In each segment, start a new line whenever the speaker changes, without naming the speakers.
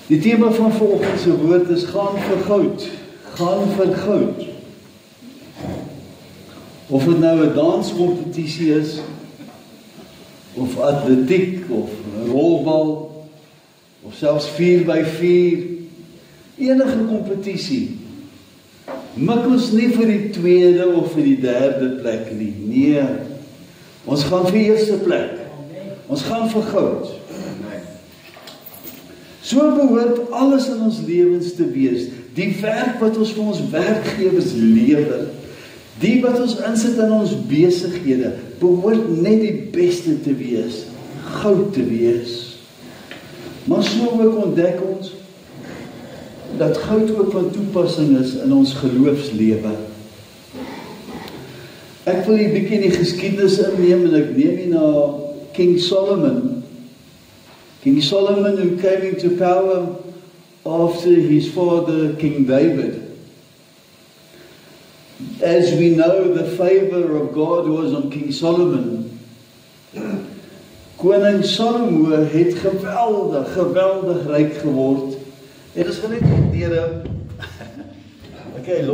Die tema van vanoggend se woord is gaan vir goud. Gaan vir goud. Of dit nou 'n danskompetisie is, of atletiek, of rolbal, of selfs 4x4, enige kompetisie. Mik ons nie vir die tweede of vir die derde plek nie. Nee, ons gaan vir eerste plek. Ons gaan vir goud. So behoort alles in ons lewens te wees. Die werk wat ons vir ons werkgewers lewer, die wat ons insit in ons besighede, behoort net die beste te wees, goud te wees. Maar so ook ontdek ons dat goud ook van toepassing is in ons geloofslewe. Ek wil hier 'n bietjie die geskiedenis inneem en ek neem hier na King Solomon. King Solomon, who came into power after his father, King David. As we know, the favor of God was on King Solomon. Koning Salomo het geweldig ryk geword. En is gelyk deur okay,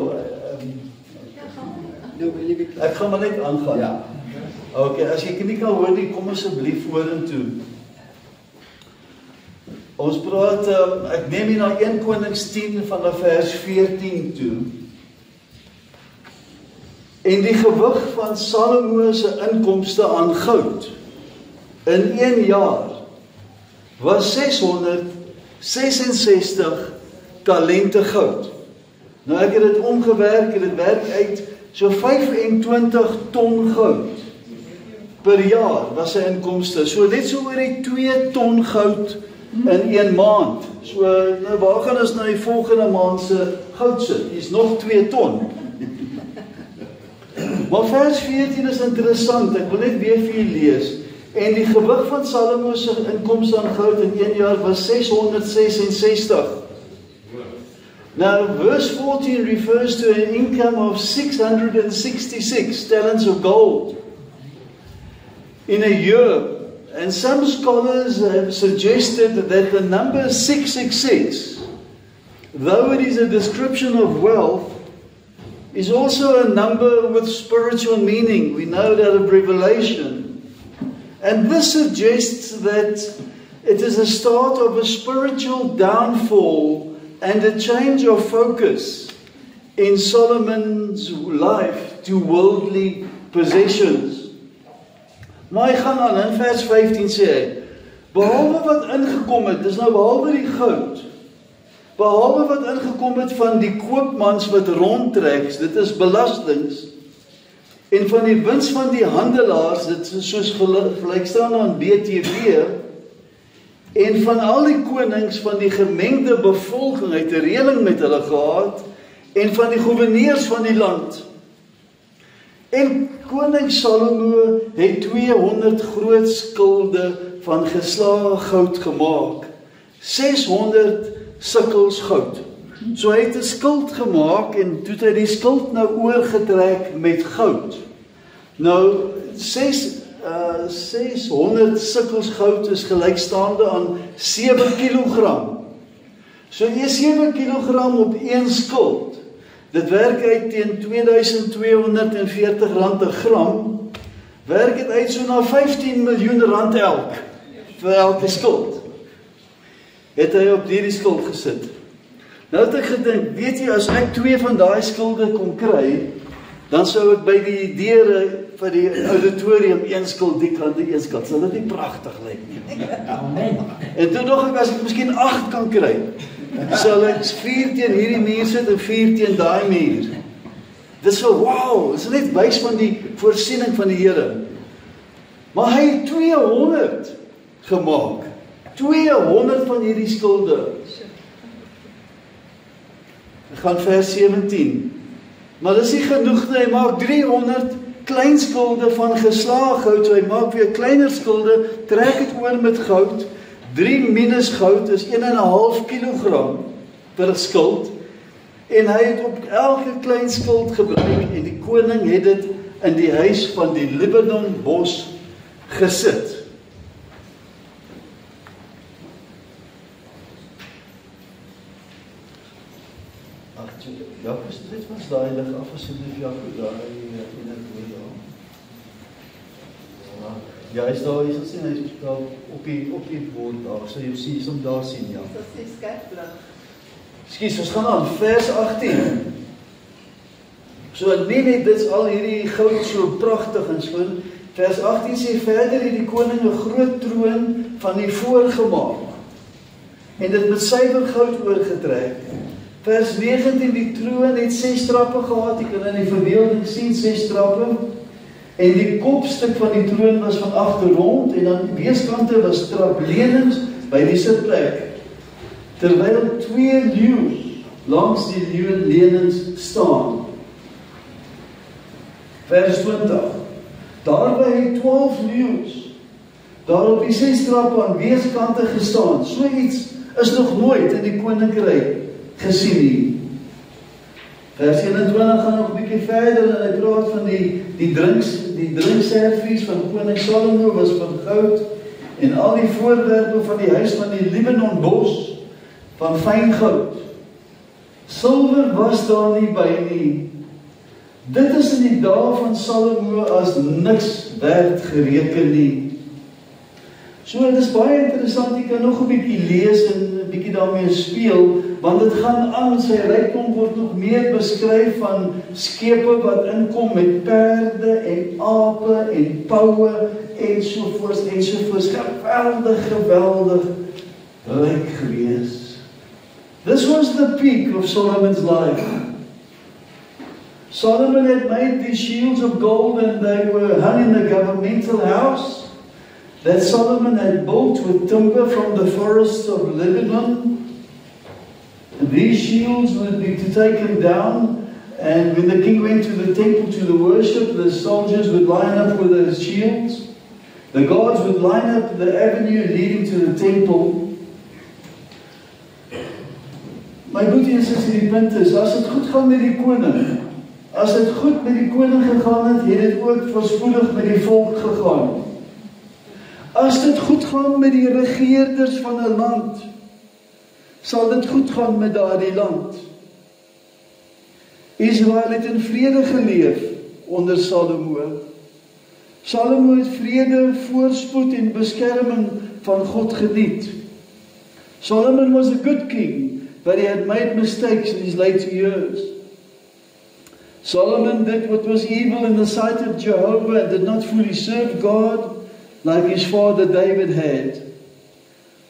ek gaan maar net aangaan. Ja. Okay, as jy nie kan hoor nie, kom asseblief vorentoe. Ons praat, ek neem hier na 1 Konings 10 vanaf vers 14 toe. En die gewig van Salomo se inkomste aan goud in 1 jaar was 666 talente goud. Nou ek het dit omgewerk en dit werk uit so 25 ton goud per jaar was sy inkomste. So net so oor die 2 ton goud in 1 maand. So nou waar gaan ons nou die volgende maand se goud sit? Dis nog 2 ton. Maar vers 14 is interessant. Ek wil net weer vir julle lees. En die gewig van Salomo se inkomste aan goud in 1 jaar was 666. Now verse 14 refers to an income of 666 talents of gold in a year. And some scholars have suggested that the number 666, though it is a description of wealth, is also a number with spiritual meaning. We know that of Revelation. And this suggests that it is the start of a spiritual downfall and a change of focus in Solomon's life to worldly possessions. Maar hy gaan aan, in vers 15 sê hy, behalwe wat ingekom het, dis nou behalwe die goud, behalwe wat ingekom het van die koopmans wat rondtrek, dit is belastings, en van die wins van die handelaars, dit is soos gelyk staan aan BTW, en van al die konings van die gemengde bevolking het 'n reëling met hulle gehad, en van die goewerneurs van die land. En koning Salomo het 200 groot skilde van geslae goud gemaak. 600 sikkels goud. So hy het 'n skild gemaak en toe het hy die skild nou oorgetrek met goud. Nou 600 sikkels goud is gelykstaande aan 7 kilogram. So jy 7 kilogram op 1 skild. Dit werk uit teen R2240 'n gram. Werk dit uit so na R15 miljoen elk vir elke skild. Het hy op hierdie skild gesit. Nou het ek gedink, weet jy, as ek 2 van daai skilde kon kry, dan sou ek by die deure vir die auditorium 1 skild die kant en 1 skild. Sal dit nie pragtig lyk nie? Amen. En toe dog ek, as ek miskien 8 kan kry, sal ek 4 teen hierdie muur sit en 4 teen daai muur. Dit is so, wow, dit is net wys van die voorsiening van die Here. Maar hy het 200 gemaak. 200 van hierdie skilde. Ek gaan vers 17. Maar dis nie genoeg nie, hy maak 300 klein skilde van geslae goud, so hy maak weer kleiner skilde, trek dit oor met goud. 3 minus goud is 1,5 kilogram per skild. En hy het op elke klein skild gebruik en die koning het dit in die huis van die Libanon bos gesit. Ag, Jaco Street was daai lig af asseblief Jaco, daai ene boot daar. Ja, hy is daar, hy sien, hy is daar op die bord daar, so jy sien, som daar sien, ja.
Dat is die skerplig.
Skus, ons gaan aan, vers 18. So, nie net dit is al hierdie goud so prachtig en so, vers 18 sê verder het die koning 'n groot troon van die voorgemaak, en dit met suiwer goud oorgetrek. Vers 19, die troon het 6 trappe gehad, jy kan in die verbeelding sien, 6 trappe, en die kopstuk van die troon was van agter rond, en aan die weeskante was traplenings by die sitplek, terwyl 2 leeu's langs die leeulenings staan. Vers 20, daarby het 12 leeu's daar op die 6 trappe aan weeskante gestaan. So iets is nog nooit in die koninkryk gesien nie. Vers 21 gaan nog 'n bietjie verder en hy praat van die drinkservies van koning Salomo was van goud en al die voorwerpe van die huis van die Libanon bos van fyn goud. Silwer was daar nie by nie. Dit is in die dae van Salomo as niks werd gereken nie. So, dit is baie interessant, jy kan nog 'n bietjie lees en 'n bietjie daarmee speel, want dit gaan aan, sy rykdom word nog meer beskryf van skepe wat inkom met perde en ape en poue ensovoorts. Geweldig ryk gewees. This was the peak of Solomon's life. Solomon had made these shields of gold and they were hung in the governmental house that Solomon had built with timber from the forests of Lebanon. And these shields would be taken down, and when the king went to the temple to the worship, the soldiers would line up with those shields. The guards would line up the avenue leading to the temple. My boetie en sussie, die punt is, as het goed gaan met die koning, as het goed met die koning gegaan het, het het ook voorspoedig met die volk gegaan. As dit goed gaan met die regeerders van 'n land, sal dit goed gaan met daardie land. Israel het in vrede geleef onder Salomo. Salomo het vrede, voorspoed en beskerming van God geniet. Solomon was a good king, but he had made mistakes in his later years. Solomon did what was evil in the sight of Jehovah and did not fully serve God like his father David had.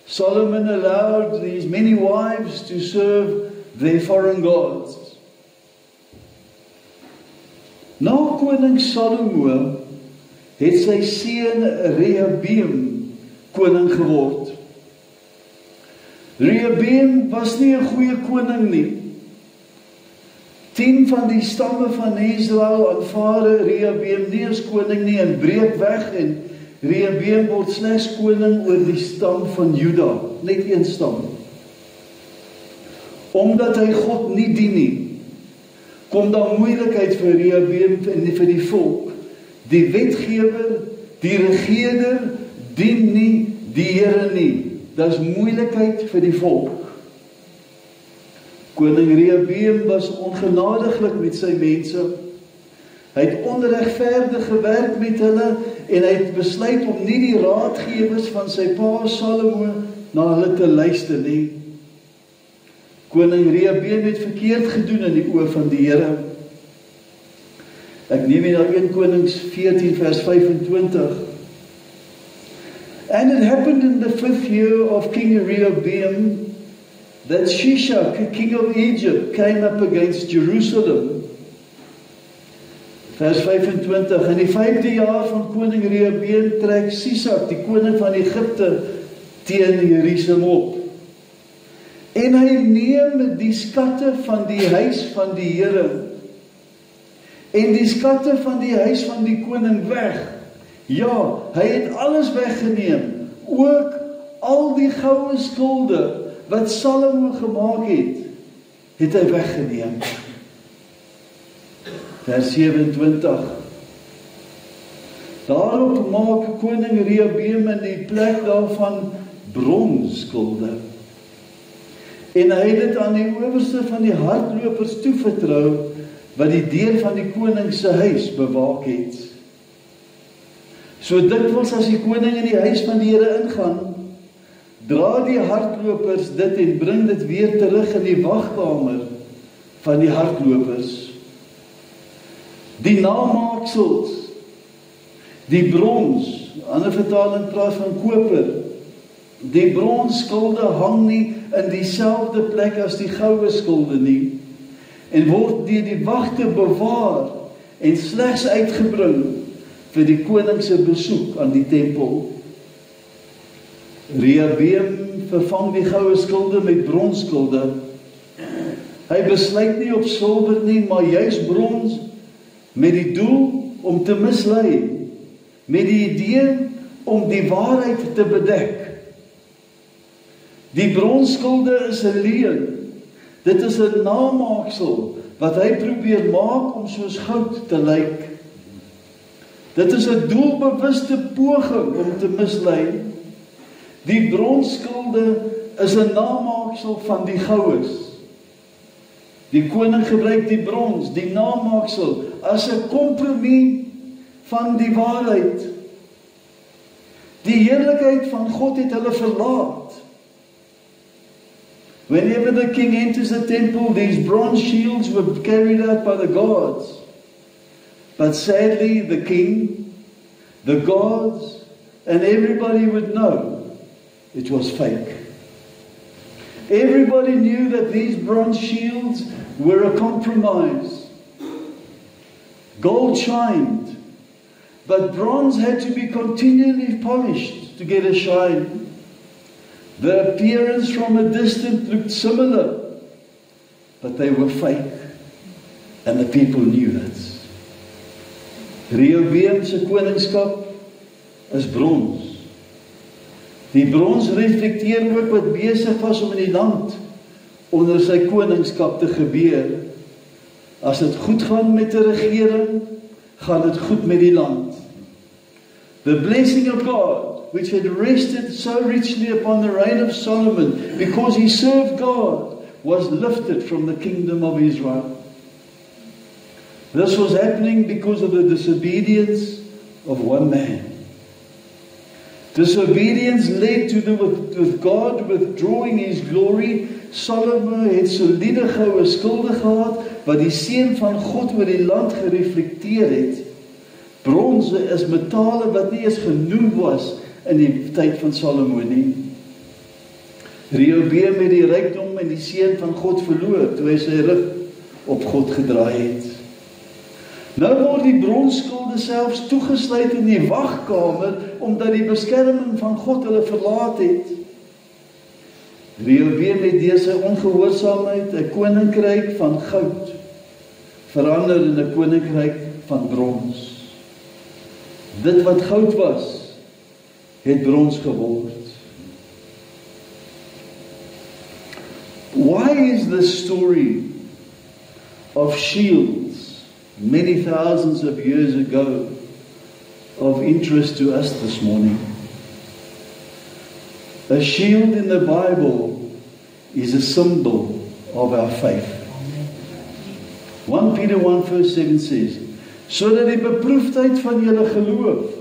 Solomon allowed these many wives to serve their foreign gods. Na koning Salomo het sy seun Rehoboam koning geword. Rehoboam was nie 'n goeie koning nie. 10 van die stamme van Israel aanvaar Rehoboam nie as koning nie en breek weg, en Rehoboam word slegs koning oor die stam van Juda, net een stam. Omdat hy God nie dien nie, kom daar moeilikheid vir Rehoboam en vir die volk. Die wetgewer, die regerder, dien nie die Here nie. Dit is moeilikheid vir die volk. Koning Rehoboam was ongenadiglik met sy mense. Hy het onregverdig gewerk met hulle, en hy het besluit om nie die raadgewers van sy pa Salomo na hulle te luister nie. Koning Rehoboam het verkeerd gedoen in die oë van die Here. Ek neem hier na 1 Konings 14 vers 25. And it happened in the 5th year of King Rehoboam that Shishak, king of Egypt, came up against Jerusalem. Vers 25, in die 5de jaar van koning Rehoboam trek Shishak, die koning van Egipte, teen Jerusalem op. En hy neem die skatte van die huis van die Here en die skatte van die huis van die koning weg. Ja, hy het alles weggeneem, ook al die goue skulde wat Salomo gemaak het hy weggeneem. Vers 27. Daarop maak koning Rehoboam in die plek daarvan bronsskulde. En hy het dit aan die owerste van die hardlopers toevertrou, wat die deur van die koning se huis bewaak het. So dikwels as die koning in die huis van die Here ingaan, dra die hardlopers dit en bring dit weer terug in die wagkamer van die hardlopers. Die namaaksels, die brons, ander vertaling praat van koper, die bronsskilde hang nie in dieselfde plek as die goue skilde nie, en word deur die wagte bewaar en slegs uitgebring vir die koning se besoek aan die tempel. Rehabeam vervang die goue skilde met bronsskilde. Hy besluit nie op silwer nie, maar juis brons, met die doel om te mislei, met die idee om die waarheid te bedek. Die bronsskilde is 'n leuen. Dit is 'n namaaksel wat hy probeer maak om soos goud te lyk. Dit is 'n doelbewuste poging om te mislei. Die bronsskilde is 'n namaaksel van die goues. Die koning gebruik die brons, die namaaksel, as 'n kompromie van die waarheid. Die heerlikheid van God het hulle verlaat. Whenever the king enters the temple, these bronze shields were carried out by the guards. But sadly, the king, the guards, and everybody would know it was fake. Everybody knew that these bronze shields were a compromise. Gold shined, but bronze had to be continually polished to get a shine. The appearance from a distance looked similar, but they were fake, and the people knew it. Rehoboam se koningskap is brons. Die brons reflekteer ook wat besig was om in die land onder sy koningskap te gebeur. As dit goed gaan met 'n regering, gaan dit goed met die land. The blessing of God, which had rested so richly upon the reign of Solomon, because he served God, was lifted from the kingdom of Israel. This was happening because of the disobedience of one man. Disobedience led to with God withdrawing his glory. Solomon het soliede goue skilde gehad, wat die seën van God oor die land gereflekteer het. Bronse is metale wat nie eens genoem was in die tyd van Solomon nie. Rehoboam het die rykdom en die seën van God verloor, toe hy sy rug op God gedraai het. Nou word die bronsskilde selfs toegesluit in die wagkamer, omdat die beskerming van God hulle verlaat het. Rehoboam het deur sy ongehoorsaamheid 'n koninkryk van goud verander in 'n koninkryk van brons. Dit wat goud was, het brons geword. Why is the story of shields many thousands of years ago of interest to us this morning? A shield in the Bible is a symbol of our faith. 1 Peter 1 verse 7 says, sodat die beproefdheid van julle geloof,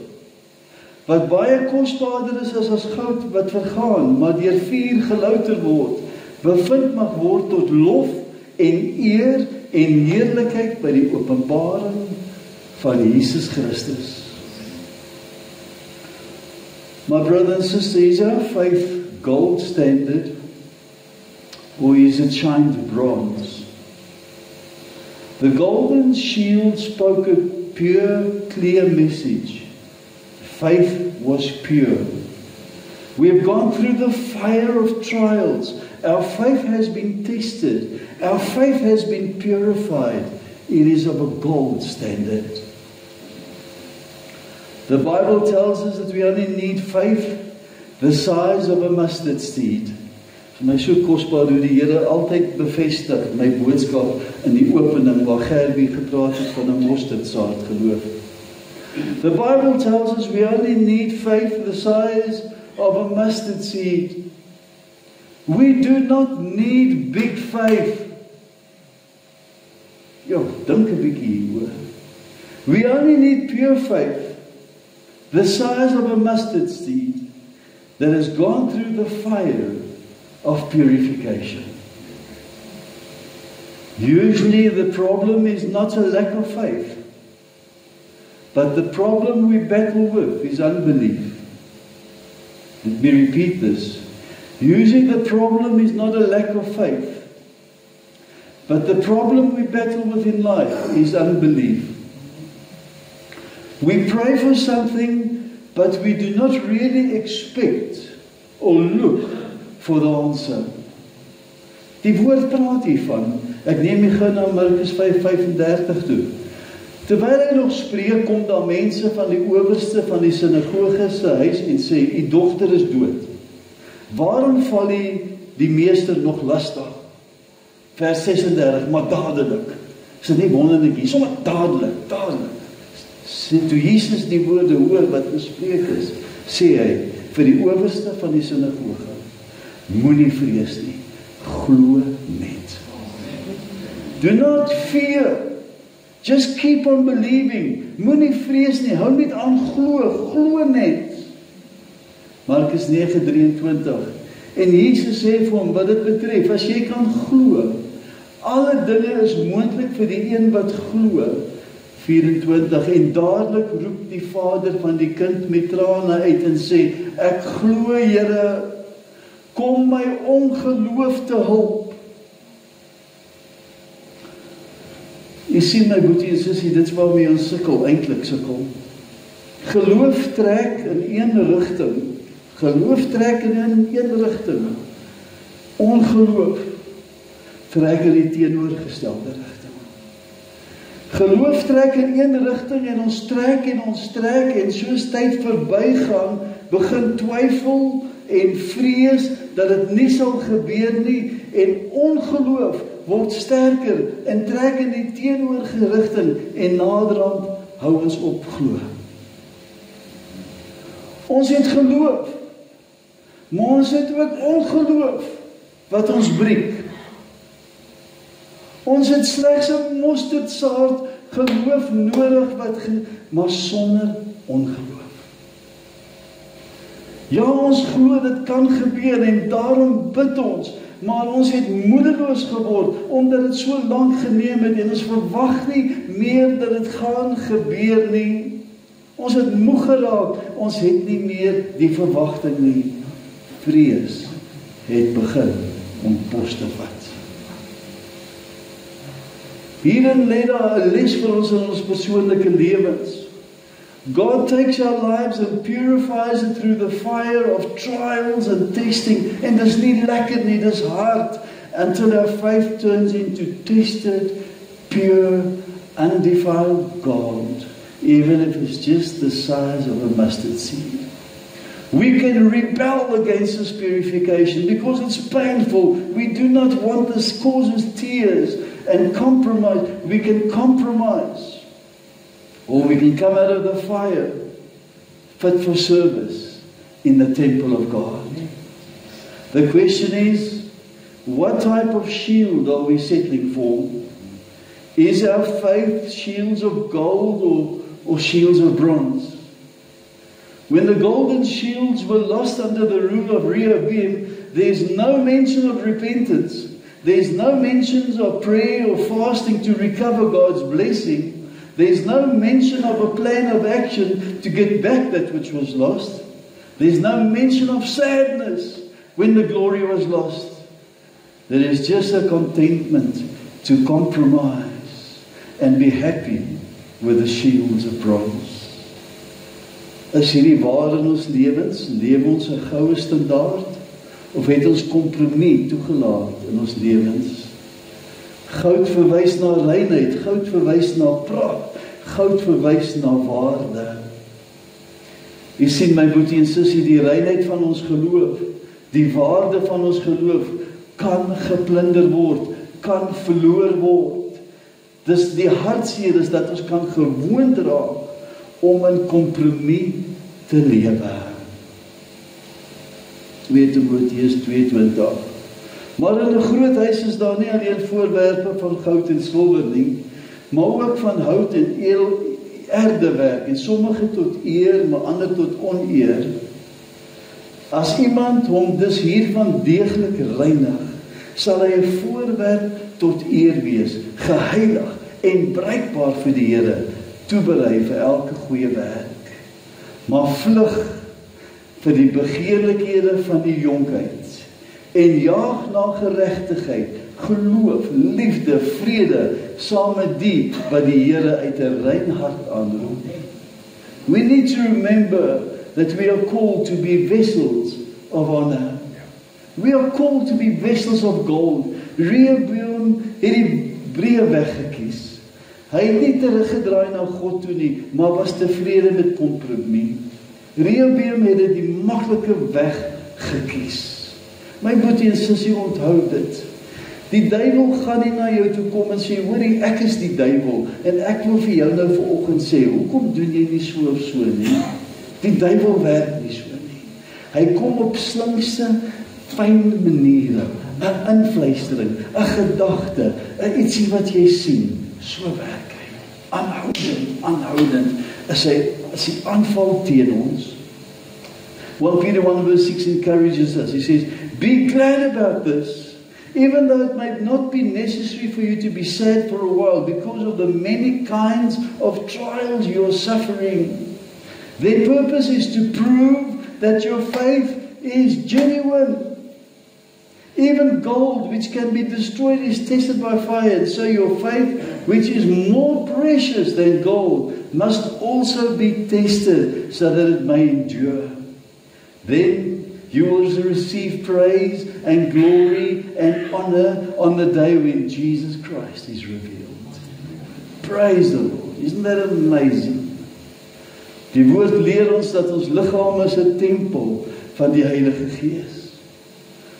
wat baie kosbaarder is as goud wat vergaan, maar deur vuur gelouter word, bevind mag word tot lof en eer en heerlikheid by die openbaring van Jesus Christus. My brother and sister, is our faith gold standard, or is it shined bronze? The golden shield spoke a pure, clear message. Faith was pure. We have gone through the fire of trials. Our faith has been tested. Our faith has been purified. It is of a gold standard. The Bible tells us that we only need faith the size of a mustard seed. Vir my so kosbaar hoe die Here altyd bevestig my boodskap in die opening waar Gerby gepraat het van 'n mosterdsaad geloof. The Bible tells us we only need faith the size of a mustard seed. We do not need big faith. Ja, dink 'n bietjie hieroor. We only need pure faith, the size of a mustard seed that has gone through the fire of purification. Usually the problem is not a lack of faith, but the problem we battle with is unbelief. Let me repeat this. Usually the problem is not a lack of faith, but the problem we battle with in life is unbelief. We pray for something, but we do not really expect or look for the answer. Die woord praat hiervan. Ek neem die gou na Markus 5:35 toe. Terwyl hy nog spreek, kom daar mense van die owerste van die sinagoge se huis en sê, "U dogter is dood. Waarom val u die meester nog lastig?" Vers 36, maar dadelik. Is dit nie wonderlik hier? Sommer dadelik. Toe Jesus die woorde hoor wat gespreek is, sê hy vir die owerste van die sinagoge, moenie vrees nie, glo net. Do not fear. Just keep on believing. Moenie vrees nie, hou net aan glo net. Markus 9:23. En Jesus sê vir hom wat dit betref, as jy kan glo, alle dinge is moontlik vir die een wat glo. 24. En dadelik roep die vader van die kind met trane uit en sê, ek glo, Here, kom my ongeloof te hulp. Jy sien my boetie en sussie, dit is waarmee ons sukkel, eintlik sukkel. Geloof trek in een rigting. Geloof trek in een rigting. Ongeloof trek in die teenoorgestelde rigting. Geloof trek in een rigting en ons trek en soos tyd verbygaan, begin twyfel en vrees dat dit nie sal gebeur nie, en ongeloof word sterker en trek in die teenoorgerigting en naderhand hou ons op glo. Ons het geloof, maar ons het ook ongeloof wat ons breek. Ons het slegs 'n mosterdsaad geloof nodig, maar sonder ongeloof. Ja, ons glo dit kan gebeur en daarom bid ons, maar ons het moedeloos geword omdat dit so lank geneem het en ons verwag nie meer dat dit gaan gebeur nie. Ons het moeg geraak, ons het nie meer die verwagting nie. Vrees het begin om pos te vat. Hierin lê daar 'n les vir ons in ons persoonlike lewens. God takes our lives and purifies it through the fire of trials and testing. En dis nie lekker nie, dis hard. Until our faith turns into tested, pure, undefiled gold. Even if it's just the size of a mustard seed. We can rebel against this purification because it's painful. We do not want this, causes tears and compromise. We can compromise. Or we can come out of the fire, fit for service in the temple of God. The question is, what type of shield are we settling for? Is our faith shields of gold or shields of bronze? When the golden shields were lost under the rule of Rehoboam, there's no mention of repentance. There's no mentions of prayer or fasting to recover God's blessing. There's no mention of a plan of action to get back that which was lost. There's no mention of sadness when the glory was lost. There is just a contentment to compromise and be happy with the shields of bronze. Is hierdie waar in ons lewens? Leef ons 'n goue standaard? Of het ons kompromie toegelaat in ons lewens? Goud verwys na reinheid, goud verwys na praat, goud verwys na waarde. Jy sien my boetie en sussie, die reinheid van ons geloof, die waarde van ons geloof, kan geplunder word, kan verloor word. Dis die hartseer is dat ons kan gewoond raak om in kompromie te lewe. 2 Timoteus 2:20 Maar in 'n groot huis is daar nie alleen voorwerpe van goud en silwer nie, maar ook van hout en erdewerk, en sommige tot eer, maar ander tot oneer. As iemand hom dus hiervan deeglik reinig, sal hy 'n voorwerp tot eer wees, geheilig en bruikbaar vir die Here, toeberei vir elke goeie werk. Maar vlug vir die begeerlikhede van die jonkheid, en jaag na geregtigheid, geloof, liefde, vrede, saam met die wat die Here uit 'n rein hart aanroep. We need to remember that we are called to be vessels of honor. We are called to be vessels of gold. Rehoboam het die breë weg gekies. Hy het nie teruggedraai na God toe nie, maar was tevrede met kompromie. Rehoboam het die maklike weg gekies. My boetie en sussie, onthou dit. Die duiwel gaan nie na jou toe kom en sê, hoorie, ek is die duiwel, en ek wil vir jou nou vanoggend sê, hoekom doen jy nie so of so nie? Die duiwel werk nie so nie. Hy kom op slinkse, fyn maniere, 'n invluistering, 'n gedagte, 'n ietsie wat jy sien. So werk hy. Aanhoudend is die aanval teen ons. 1 Peter 1 verse 6 encourages us. He says, be glad about this, even though it might not be necessary for you to be sad for a while because of the many kinds of trials you are suffering. Their purpose is to prove that your faith is genuine. Even gold, which can be destroyed, is tested by fire. And so your faith, which is more precious than gold, must also be tested so that it may endure. Then you will receive praise and glory and honor on the day when Jesus Christ is revealed. Praise the Lord. Isn't that amazing? Die woord leer ons dat ons liggaam is 'n tempel van die Heilige Gees.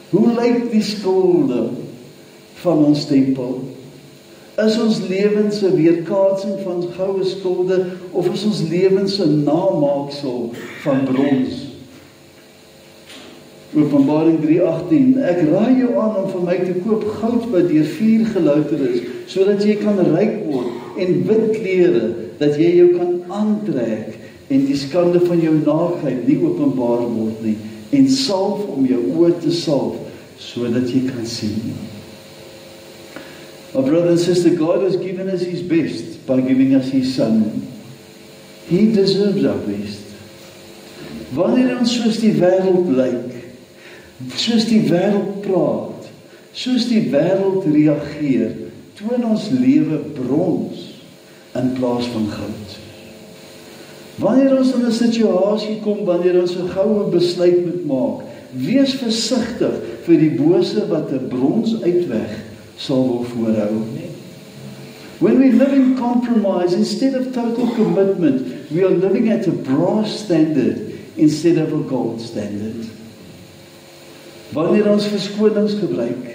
Hoe lyk die skilde van ons tempel? Is ons lewens 'n weerkaatsing van goue skilde, of is ons lewens 'n namaaksel van brons? Openbaring 3:18, ek raai jou aan om vir my te koop goud wat deur vuur gelouter is, sodat jy kan ryk word, en wit klere, dat jy jou kan aantrek, en die skande van jou naaktheid nie openbaar word nie, en salf om jou oë te salf, sodat jy kan sien. My brother and sister, God has given us His best by giving us His Son. He deserves our best. Wanneer ons soos die wêreld lyk, soos die wêreld praat, soos die wêreld reageer, toon ons lewe brons in plaas van goud. Wanneer ons in 'n situasie kom, wanneer ons 'n goue besluit moet maak, wees versigtig vir die bose wat 'n brons uitweg sal wil voorhou. When we live in compromise, instead of total commitment, we are living at a brass standard instead of a gold standard. Wanneer ons verskonings gebruik,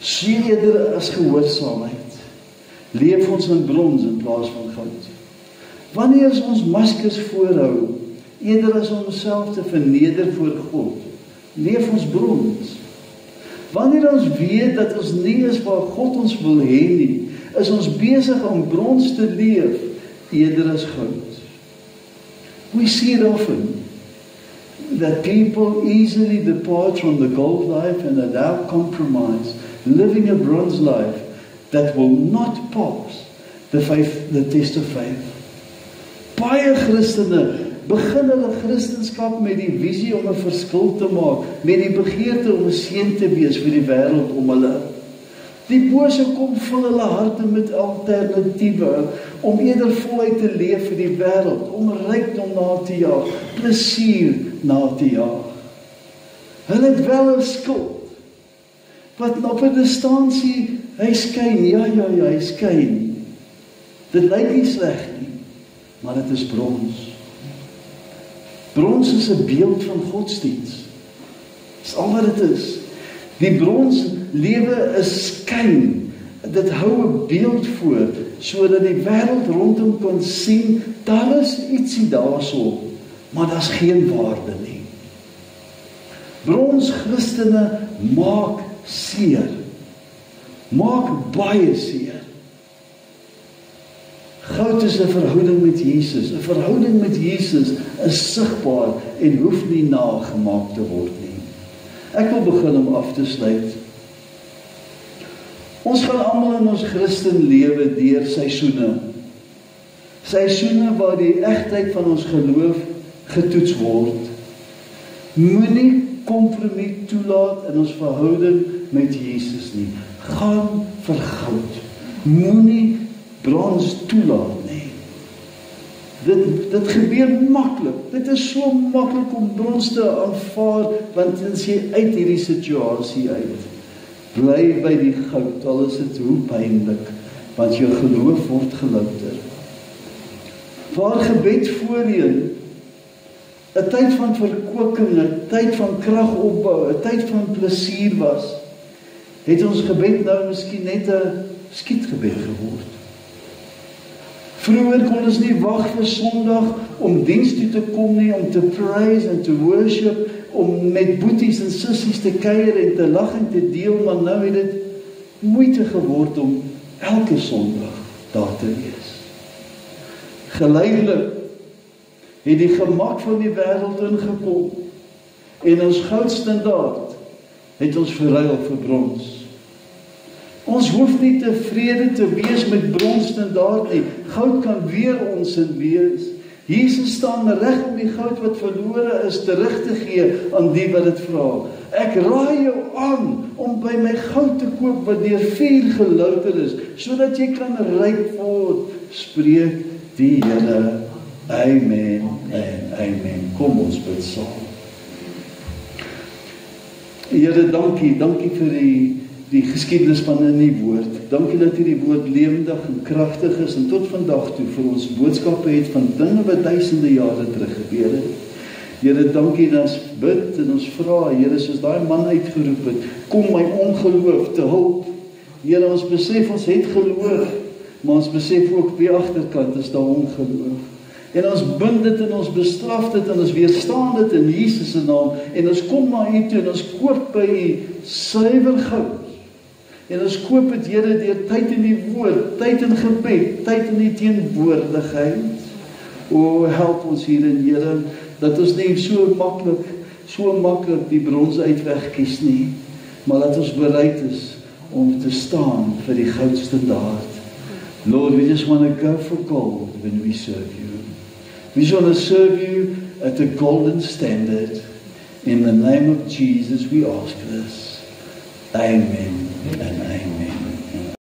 sien eerder as gehoorsaamheid, leef ons in brons in plaas van goud. Wanneer ons maskers voorhou, eerder as om onsself te verneder voor God, leef ons brons. Wanneer ons weet dat ons nie is waar God ons wil hê nie, is ons besig om brons te leef, eerder as goud. We see it often, that people easily depart from the gold life and allow compromise, living a bronze life that will not pass the test of faith. Baie Christene begin hulle Christendom met die visie om 'n verskil te maak, met die begeerte om 'n seën te wees vir die wêreld om hulle. Die bose kom vul hulle harte met alternatiewe, om eerder voluit te leef vir die wêreld, om rykdom na te jaag, plesier na te jaag. Hulle het wel 'n skuld, wat op 'n distansie, hy skyn, ja, hy skyn. Dit lyk nie sleg nie, maar dit is brons. Brons is 'n beeld van godsdiens. Dis al wat dit is. Die brons lewe is skyn. Dit hou 'n beeld voor, sodat die wêreld rondom kan sien, daar is ietsie daarso, maar daar's geen waarde nie. Brons Christene maak seer. Maak baie seer. Goud is 'n verhouding met Jesus. 'n Verhouding met Jesus is sigbaar en hoef nie nagemaak te word nie. Ek wil begin om af te sluit. Ons gaan almal in ons Christen lewe deur seisoene. Seisoene waar die egtheid van ons geloof getoets word. Moenie kompromie toelaat in ons verhouding met Jesus nie. Gaan vir goud. Moenie brons toelaat nie. Dit gebeur maklik. Dit is so maklik om brons te aanvaar, want as jy uit hierdie situasie uit, bly by die goud, al is dit hoe pynlik, want jou geloof word gelouter. Waar gebed voorheen 'n tyd van verkwikking, 'n tyd van kragopbou, 'n tyd van plesier was, het ons gebed nou miskien net 'n skietgebed geword. Vroeger kon ons nie wag vir Sondag om diens toe te kom nie, om te praise en te worship, om met boeties en sissies te kuier en te lag en te deel, maar nou het dit moeite geword om elke Sondag daar te wees. Geleidelik het die gemak van die wêreld ingekom en ons goudstandaard het ons verruil vir brons. Ons hoef nie tevrede te wees met bronsstandaard nie. Goud kan weer ons in wees. Jesus staan reg om die goud wat verlore is terug te gee aan die wat dit vra. Ek raai jou aan om by my goud te koop wat deur vuur gelouter is, sodat jy kan ryk word, spreek die Here. Amen en amen. Kom ons bid saam. Here, dankie vir die geskiedenis van in die woord. Dankie dat hierdie woord lewendig en kragtig is en tot vandag toe vir ons boodskappe het van dinge wat duisende jare terug gebeur het. Here, dankie dat ons bid en ons vra, Here, soos daai man uitgeroep het, kom my ongeloof te hulp. Here, ons besef ons het geloof, maar ons besef ook op die agterkant is daar ongeloof. En ons bind dit en ons bestraf dit en ons weerstaan dit in Jesus se naam en ons kom na U toe en ons koop by U suiwer goud. En ons koop dit, Here, deur tyd in die woord, tyd in gebed, tyd in die teenwoordigheid. O, help ons hierin, Here, dat ons nie so maklik die brons uitweg kies nie, maar dat ons bereid is om te staan vir die goudstandaard. Lord, we just want to go for gold when we serve you. We just want to serve you at a golden standard. In the name of Jesus, we ask this. Amen.